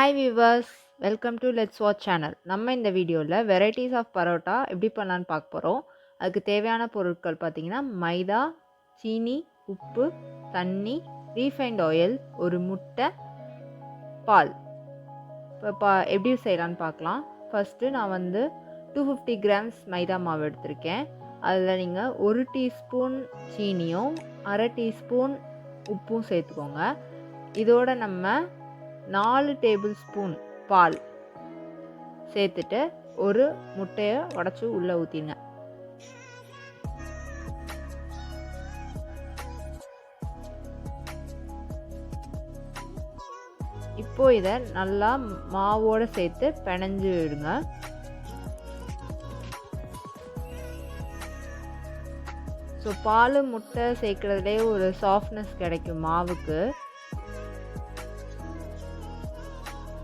Hi viewers, welcome to Let's Watch channel. நம்ம இந்த வீடியோவில் வெரைட்டிஸ் ஆஃப் பரோட்டா எப்படி பண்ணலான்னு பார்க்க போகிறோம். அதுக்கு தேவையான பொருட்கள் பார்த்தீங்கன்னா மைதா, சீனி, உப்பு, தண்ணி, ரீஃபைண்ட் ஆயில், ஒரு முட்டை, பால். இப்போ எப்படி செய்யலான்னு பார்க்கலாம். ஃபஸ்ட்டு நான் 250 கிராம்ஸ் மைதா மாவு எடுத்திருக்கேன். அதில் நீங்கள் 1 டீஸ்பூன் சீனியும் 1/2 டீஸ்பூன் உப்பும் சேர்த்துக்கோங்க. இதோட நம்ம 4 டேபிள் ஸ்பூன் பால் சேர்த்துட்டு ஒரு முட்டையை உடச்சி உள்ளே ஊற்றிங்க. இப்போ இதை நல்லா மாவோடு சேர்த்து பிணைஞ்சு விடுங்க. ஸோ பால் முட்டை சேர்க்குறதுலே ஒரு சாஃப்ட்னஸ் கிடைக்கும் மாவுக்கு.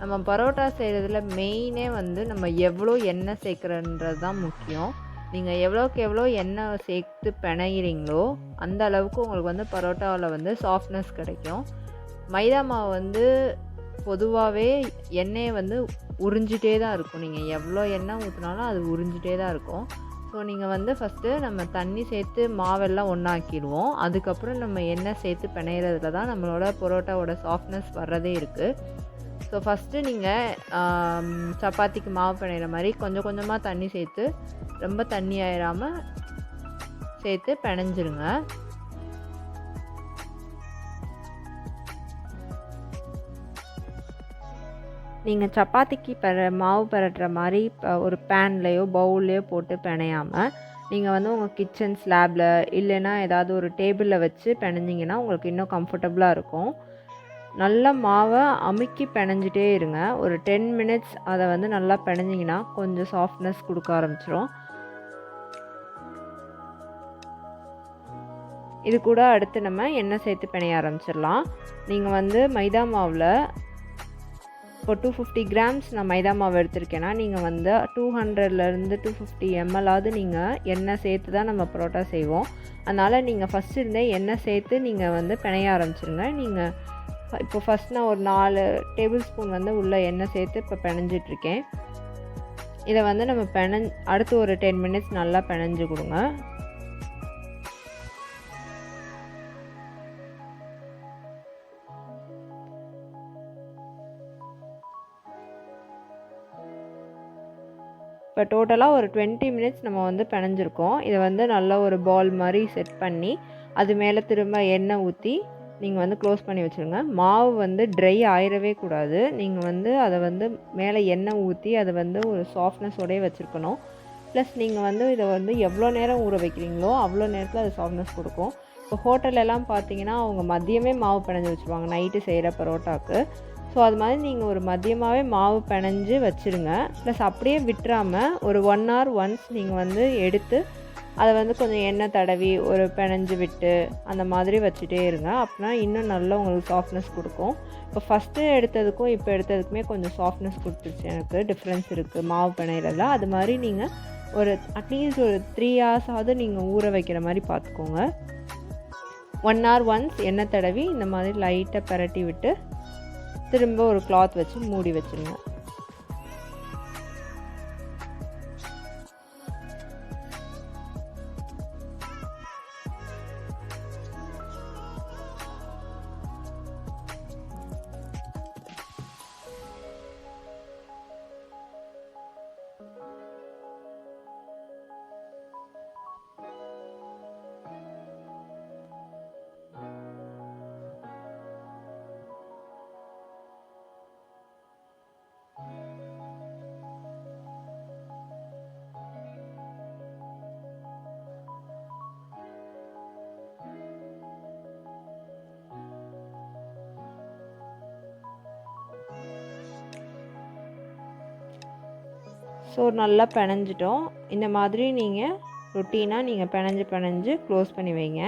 நம்ம பரோட்டா செய்கிறதுல மெயினே நம்ம எவ்வளோ எண்ணெய் சேர்க்குறன்றது தான் முக்கியம். நீங்கள் எவ்வளோக்கு எவ்வளோ எண்ணெய் சேர்த்து பிணைகிறீங்களோ அந்த அளவுக்கு உங்களுக்கு பரோட்டாவில் சாஃப்ட்னஸ் கிடைக்கும். மைதா மாவு பொதுவாகவே எண்ணெயை உறிஞ்சிட்டே தான் இருக்கும். நீங்கள் எவ்வளோ எண்ணெய் ஊற்றினாலும் அது உறிஞ்சிட்டே தான் இருக்கும். ஸோ நீங்கள் ஃபஸ்ட்டு நம்ம தண்ணி சேர்த்து மாவெல்லாம் ஒன்றாக்கிடுவோம். அதுக்கப்புறம் நம்ம எண்ணெய் சேர்த்து பிணையிறதுல தான் நம்மளோட பரோட்டாவோட சாஃப்ட்னஸ் வர்றதே இருக்குது. ஸோ ஃபஸ்ட்டு நீங்கள் சப்பாத்திக்கு மாவு பிணையிற மாதிரி கொஞ்சம் கொஞ்சமாக தண்ணி சேர்த்து ரொம்ப தண்ணி ஆயிடாமல் சேர்த்து பிணைஞ்சிருங்க. நீங்கள் சப்பாத்திக்கு மாவு பரட்டுற மாதிரி ஒரு பேன்லேயோ பவுல்லையோ போட்டு பிணையாமல் நீங்கள் உங்கள் கிச்சன் ஸ்லாப்பில் இல்லைன்னா ஏதாவது ஒரு டேபிளில் வச்சு பிணைஞ்சிங்கன்னா உங்களுக்கு இன்னும் கம்ஃபர்டபுளாக இருக்கும். நல்லா மாவை அமுக்கி பிணைஞ்சிட்டே இருங்க. ஒரு 10 மினிட்ஸ் அதை நல்லா பிணைஞ்சிங்கன்னா கொஞ்சம் சாஃப்ட்னஸ் கொடுக்க ஆரம்பிச்சிடும். இது கூட அடுத்து நம்ம எண்ணெய் சேர்த்து பிணைய ஆரம்பிச்சிடலாம். நீங்கள் மைதா மாவில் இப்போ 250 கிராம்ஸ் நான் மைதா மாவு எடுத்திருக்கேன்னா நீங்கள் 200லேருந்து 250 ml நீங்கள் எண்ணெய் சேர்த்து தான் நம்ம பரோட்டா செய்வோம். அதனால் நீங்கள் ஃபஸ்ட்டு இருந்தே எண்ணெய் சேர்த்து நீங்கள் பிணைய ஆரம்பிச்சிருங்க. நீங்கள் இப்போ ஃபஸ்ட் நான் ஒரு 4 டேபிள் ஸ்பூன் உள்ள எண்ணெய் சேர்த்து இப்போ பிணைஞ்சிட்ருக்கேன். இதை நம்ம அடுத்து ஒரு 10 மினிட்ஸ் நல்லா பிணைஞ்சு கொடுங்க. இப்போ டோட்டலாக ஒரு 20 மினிட்ஸ் நம்ம பிணைஞ்சிருக்கோம். இதை நல்லா ஒரு பால் மாதிரி செட் பண்ணி அது மேலே திரும்ப எண்ணெய் ஊற்றி நீங்கள் க்ளோஸ் பண்ணி வச்சுருங்க. மாவு ட்ரை ஆயிடவே கூடாது. நீங்கள் அதை மேலே எண்ணெய் ஊற்றி அதை ஒரு சாஃப்ட்னஸோடய வச்சுருக்கணும். ப்ளஸ் நீங்கள் இதை எவ்வளோ நேரம் ஊற வைக்கிறீங்களோ அவ்வளோ நேரத்தில் அது சாஃப்ட்னஸ் கொடுக்கும். இப்போ ஹோட்டலெல்லாம் பார்த்தீங்கன்னா அவங்க மதியமே மாவு பிணைஞ்சு வச்சுருவாங்க நைட்டு செய்கிற பரோட்டாவுக்கு. ஸோ அது மாதிரி நீங்கள் ஒரு மதியமாகவே மாவு பிணைஞ்சு வச்சுருங்க. ப்ளஸ் அப்படியே விட்டுறாமல் ஒரு 1 hour ஒன்ஸ் நீங்கள் எடுத்து அதை கொஞ்சம் எண்ணெய் தடவி ஒரு பிணைஞ்சு விட்டு அந்த மாதிரி வச்சுட்டே இருங்க. அப்படின்னா இன்னும் நல்லா உங்களுக்கு சாஃப்ட்னஸ் கொடுக்கும். இப்போ ஃபஸ்ட்டு எடுத்ததுக்கும் இப்போ எடுத்ததுக்குமே கொஞ்சம் சாஃப்ட்னஸ் கொடுத்துருச்சு. எனக்கு டிஃப்ரென்ஸ் இருக்குது மாவு பிணையிறதுல. அது மாதிரி நீங்கள் ஒரு அட்லீஸ்ட் ஒரு 3 hours நீங்கள் ஊற வைக்கிற மாதிரி பார்த்துக்கோங்க. 1 hour ஒன்ஸ் எண்ணெய் தடவி இந்த மாதிரி லைட்டாக பரட்டி விட்டு திரும்ப ஒரு கிளாத் வச்சு மூடி வச்சுருங்க. ஸோ நல்லா பிணைஞ்சிட்டோம். இந்த மாதிரி நீங்கள் ரொட்டீனாக நீங்கள் பிணைஞ்சு க்ளோஸ் பண்ணி வைங்க.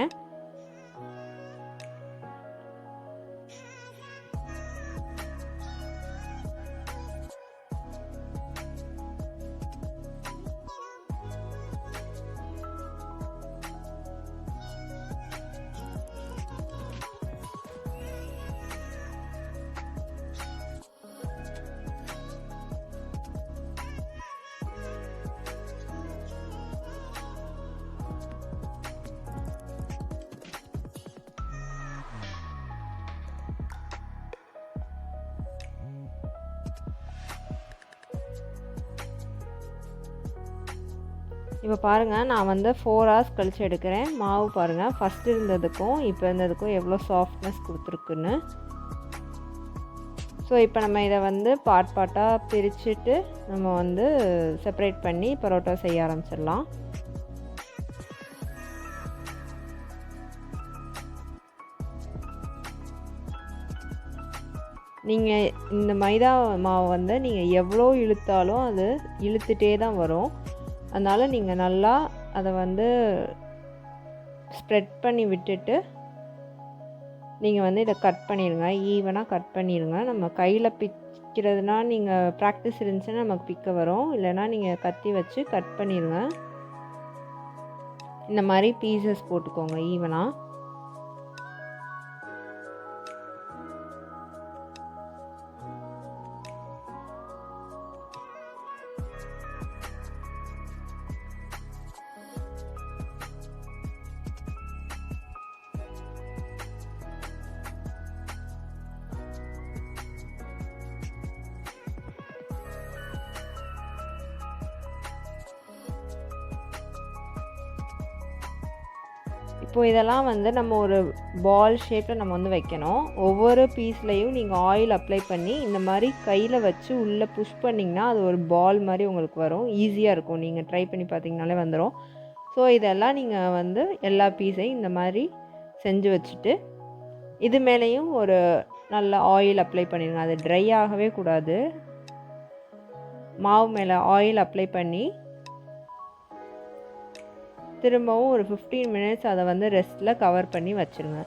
இப்போ பாருங்கள், நான் வந்து 4 hours கழித்து எடுக்கிறேன். மாவு பாருங்கள், ஃபஸ்ட்டு இருந்ததுக்கும் இப்போ இருந்ததுக்கும் எவ்வளோ சாஃப்ட்னஸ் கொடுத்துருக்குன்னு. ஸோ இப்போ நம்ம இதை வந்து பார்ட்டாக பிரிச்சுட்டு நம்ம வந்து செப்பரேட் பண்ணி பரோட்டா செய்ய ஆரம்பிச்சிடலாம். நீங்கள் இந்த மைதா மாவு வந்து நீங்கள் எவ்வளோ இழுத்தாலும் அது இழுத்துட்டே தான் வரும். அதனால் நீங்கள் நல்லா அதை வந்து ஸ்ப்ரெட் பண்ணி விட்டுட்டு நீங்கள் வந்து இதை கட் பண்ணிடுங்க, ஈவனாக கட் பண்ணிடுங்க. நம்ம கையில் பிக்கிறதுனா நீங்கள் ப்ராக்டிஸ் இருந்துச்சுன்னா நமக்கு பிக்க வரும், இல்லைனா நீங்கள் கத்தி வச்சு கட் பண்ணிடுங்க. இந்த மாதிரி பீசஸ் போட்டுக்கோங்க ஈவனாக. இப்போது இதெல்லாம் வந்து நம்ம ஒரு பால் ஷேப்பில் நம்ம வந்து வைக்கணும். ஒவ்வொரு பீஸ்லேயும் நீங்கள் ஆயில் அப்ளை பண்ணி இந்த மாதிரி கையில் வச்சு உள்ளே புஷ் பண்ணிங்கன்னா அது ஒரு பால் மாதிரி உங்களுக்கு வரும். ஈஸியாக இருக்கும், நீங்கள் ட்ரை பண்ணி பார்த்தீங்கனாலே வந்துடும். ஸோ இதெல்லாம் நீங்கள் வந்து எல்லா பீஸையும் இந்த மாதிரி செஞ்சு வச்சுட்டு இது மேலேயும் ஒரு நல்ல ஆயில் அப்ளை பண்ணிடுங்க. அது ட்ரை ஆகவே கூடாது. மாவு மேலே ஆயில் அப்ளை பண்ணி திரும்பவும் ஒரு 15 minutes அதை வந்து ரெஸ்ட்டில் கவர் பண்ணி வச்சுருங்க.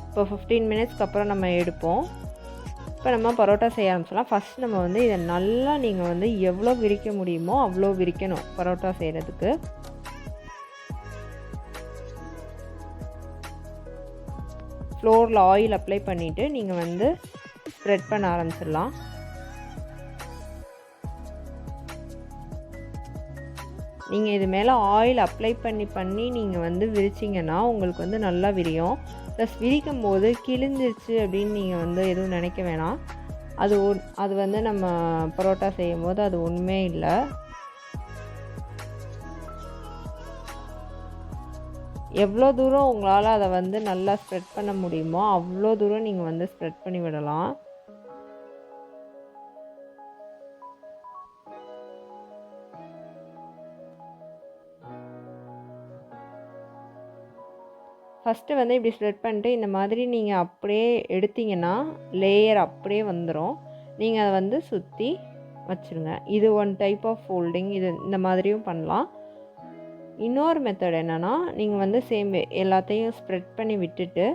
இப்போ 15 minutesக்கு அப்புறம் நம்ம எடுப்போம். இப்போ நம்ம பரோட்டா செய்ய ஆரம்பிச்சலாம். ஃபஸ்ட் நம்ம வந்து இதை நல்லா நீங்கள் வந்து எவ்வளோ விரிக்க முடியுமோ அவ்வளோ விரிக்கணும் பரோட்டா செய்கிறதுக்கு. ஃப்ளோரில் ஆயில் அப்ளை பண்ணிவிட்டு நீங்கள் வந்து ஸ்ப்ரெட் பண்ண ஆரம்பிச்சிடலாம். நீங்கள் இது மேலே ஆயில் அப்ளை பண்ணி நீங்கள் வந்து விரிச்சிங்கன்னா உங்களுக்கு வந்து நல்லா விரியும். ப்ளஸ் விரிக்கும் போது கிழிஞ்சிருச்சு அப்படின்னு நீங்கள் வந்து எதுவும் நினைக்க வேணாம். அது வந்து நம்ம பரோட்டா செய்யும் போது அது ஒன்றுமே இல்லை. எவ்வளோ தூரம் உங்களால் அதை வந்து நல்லா ஸ்ப்ரெட் பண்ண முடியுமோ அவ்வளோ தூரம் நீங்கள் வந்து ஸ்ப்ரெட் பண்ணி விடலாம். ஃபஸ்ட்டு வந்து இப்படி ஸ்ப்ரெட் பண்ணிட்டு இந்த மாதிரி நீங்கள் அப்படியே எடுத்திங்கன்னா லேயர் அப்படியே வந்துடும். நீங்கள் அதை வந்து சுற்றி வச்சுருங்க. இது ஒன் டைப் ஆஃப் ஃபோல்டிங். இது இந்த மாதிரியும் பண்ணலாம். இன்னொரு மெத்தட் என்னென்னா, நீங்கள் வந்து சேம் எல்லாத்தையும் ஸ்ப்ரெட் பண்ணி விட்டுட்டு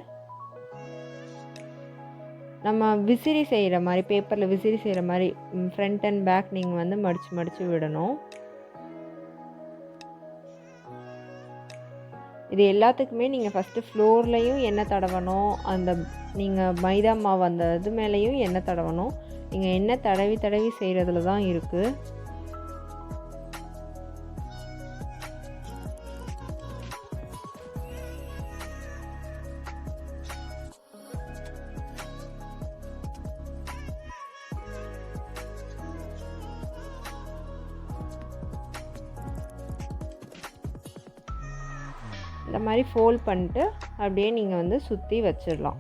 நம்ம விசிறி செய்கிற மாதிரி, பேப்பரில் விசிறி செய்கிற மாதிரி ஃப்ரண்ட் அண்ட் பேக் நீங்கள் வந்து மடித்து விடணும். இது எல்லாத்துக்குமே நீங்கள் ஃபஸ்ட்டு ஃப்ளோர்லேயும் எண்ணெய் தடவணும், அந்த நீங்கள் மைதா மாவு அந்த இது மேலேயும் எண்ணெய் தடவணும். நீங்கள் எண்ணெய் தடவி செய்கிறதுல தான் இருக்குது. இந்த மாதிரி ஃபோல்ட் பண்ணிட்டு அப்படியே நீங்கள் வந்து சுற்றி வச்சிடலாம்.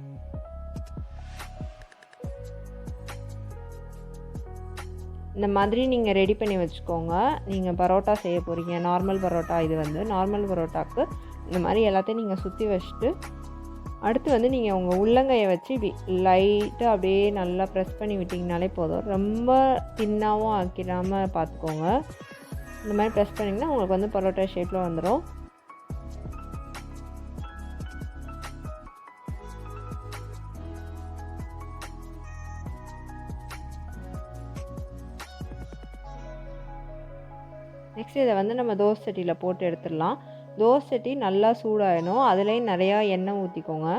இந்த மாதிரி நீங்கள் ரெடி பண்ணி வச்சுக்கோங்க. நீங்கள் பரோட்டா செய்ய போகிறீங்க, நார்மல் பரோட்டா. இது வந்து நார்மல் பரோட்டாவுக்கு இந்த மாதிரி எல்லாத்தையும் நீங்கள் சுற்றி வச்சுட்டு அடுத்து வந்து நீங்கள் உங்கள் உள்ளங்கையை வச்சு இப்படி லைட்டாக அப்படியே நல்லா ப்ரெஸ் பண்ணி விட்டிங்கனாலே போதும். ரொம்ப தின்னாகவும் ஆக்கிடாமல் பார்த்துக்கோங்க. இந்த மாதிரி ப்ரெஸ் பண்ணிங்கன்னா உங்களுக்கு வந்து பரோட்டா ஷேப்பில் வந்துடும். நெக்ஸ்ட் இதை வந்து நம்ம தோசை சட்டியில் போட்டு எடுத்துடலாம். தோசை சட்டி நல்லா சூடாகணும். அதுலேயும் நிறையா எண்ணெய் ஊற்றிக்கோங்க.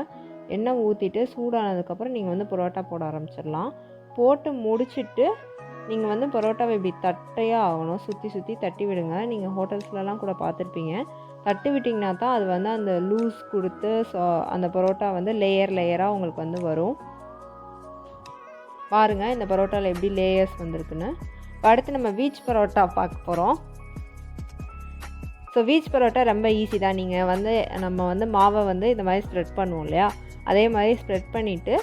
எண்ணெய் ஊற்றிட்டு சூடானதுக்கப்புறம் நீங்கள் வந்து பரோட்டா போட ஆரம்பிச்சிடலாம். போட்டு முடிச்சுட்டு நீங்கள் வந்து பரோட்டாவை இப்படி தட்டையாக ஆகணும், சுற்றி தட்டி விடுங்க. நீங்கள் ஹோட்டல்ஸ்லலாம் கூட பார்த்துருப்பீங்க, தட்டி விட்டிங்கன்னா தான் அது வந்து அந்த லூஸ் கொடுத்து அந்த பரோட்டா வந்து லேயராக உங்களுக்கு வந்து வரும். பாருங்கள் இந்த பரோட்டாவில் எப்படி லேயர்ஸ் வந்திருக்குன்னு. இப்போ அடுத்து நம்ம வீச் பரோட்டா பார்க்க போகிறோம். ஸோ வீச் பரோட்டா ரொம்ப ஈஸி தான். நீங்கள் வந்து நம்ம வந்து மாவை வந்து இந்த மாதிரி ஸ்ப்ரெட் பண்ணுவோம் இல்லையா, அதே மாதிரி ஸ்ப்ரெட் பண்ணிவிட்டு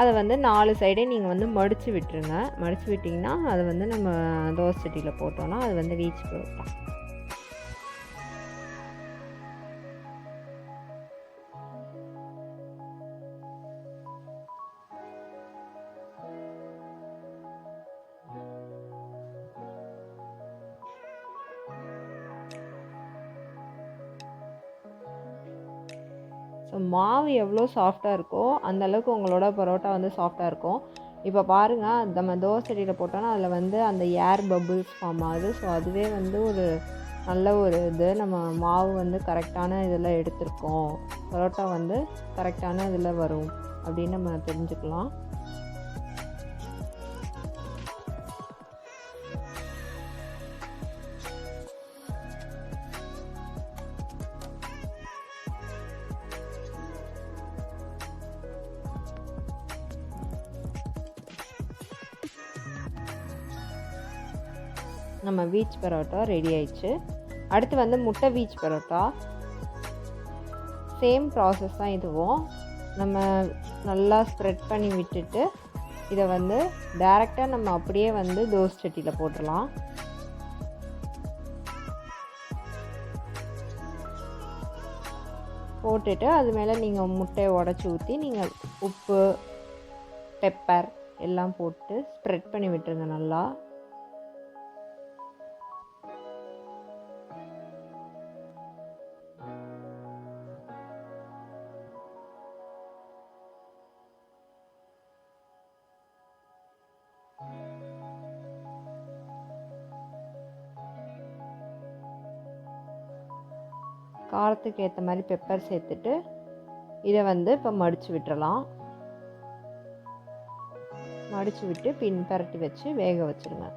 அதை வந்து 4 சைடே நீங்கள் வந்து மடித்து விட்டுருங்க. மடித்து விட்டிங்கன்னா அது வந்து நம்ம தோசை சட்டியில் போட்டோன்னா அது வந்து வீச் பரோட்டா. ஸோ மாவு எவ்வளோ சாஃப்டாக இருக்கோ அந்தளவுக்கு உங்களோட பரோட்டா வந்து சாஃப்டாக இருக்கும். இப்போ பாருங்கள் நம்ம தோசை சட்டியில் போட்டோன்னா அதில் வந்து அந்த ஏர் பபுள்ஸ் ஃபார்ம் ஆகுது. ஸோ அதுவே வந்து ஒரு நல்ல ஒரு இது, நம்ம மாவு வந்து கரெக்டான இதில் எடுத்திருக்கோம், பரோட்டா வந்து கரெக்டான இதில் வரும் அப்படின்னு நம்ம தெரிஞ்சுக்கலாம். நம்ம வீச் பரோட்டா ரெடி ஆயிடுச்சு. அடுத்து வந்து முட்டை வீச் பரோட்டா. சேம் ப்ராசஸ் தான் இதுவும். நம்ம நல்லா ஸ்ப்ரெட் பண்ணி விட்டுட்டு இதை வந்து டைரெக்டாக நம்ம அப்படியே வந்து தோசை சட்டியில் போட்டுடலாம். போட்டுட்டு அது மேலே நீங்கள் முட்டையை உடச்சி ஊற்றி நீங்கள் உப்பு பெப்பர் எல்லாம் போட்டு ஸ்ப்ரெட் பண்ணி விட்டுருங்க நல்லா. காரத்துக்கு ஏற்ற மாதிரி பெப்பர் சேர்த்துட்டு இதை வந்து இப்போ மடித்து விட்டுறலாம். மடித்து விட்டு பின் பரட்டி வச்சு வேக வச்சுருங்க.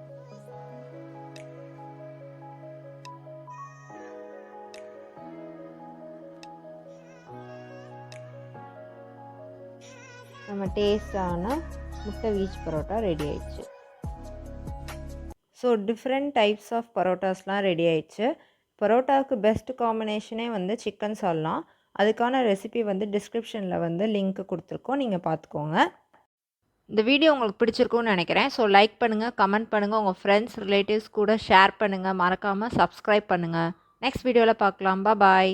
நம்ம டேஸ்டான முட்டை வீச் பரோட்டா ரெடி ஆயிடுச்சு. ஸோ டிஃப்ரெண்ட் டைப்ஸ் ஆஃப் பரோட்டாஸ்லாம் ரெடி ஆயிடுச்சு. பரோட்டாவுக்கு பெஸ்ட் காம்பினேஷனே வந்து சிக்கன் சால்னா. அதுக்கான ரெசிபி வந்து டிஸ்கிரிப்ஷனில் வந்து லிங்க் கொடுத்துருக்கோம், நீங்கள் பார்த்துக்கோங்க. இந்த வீடியோ உங்களுக்கு பிடிச்சிருக்கும்னு நினைக்கிறேன். ஸோ லைக் பண்ணுங்கள், கமெண்ட் பண்ணுங்கள், உங்கள் ஃப்ரெண்ட்ஸ் ரிலேட்டிவ்ஸ் கூட ஷேர் பண்ணுங்கள், மறக்காமல் சப்ஸ்கிரைப் பண்ணுங்கள். நெக்ஸ்ட் வீடியோவில் பார்க்கலாம். பாய்.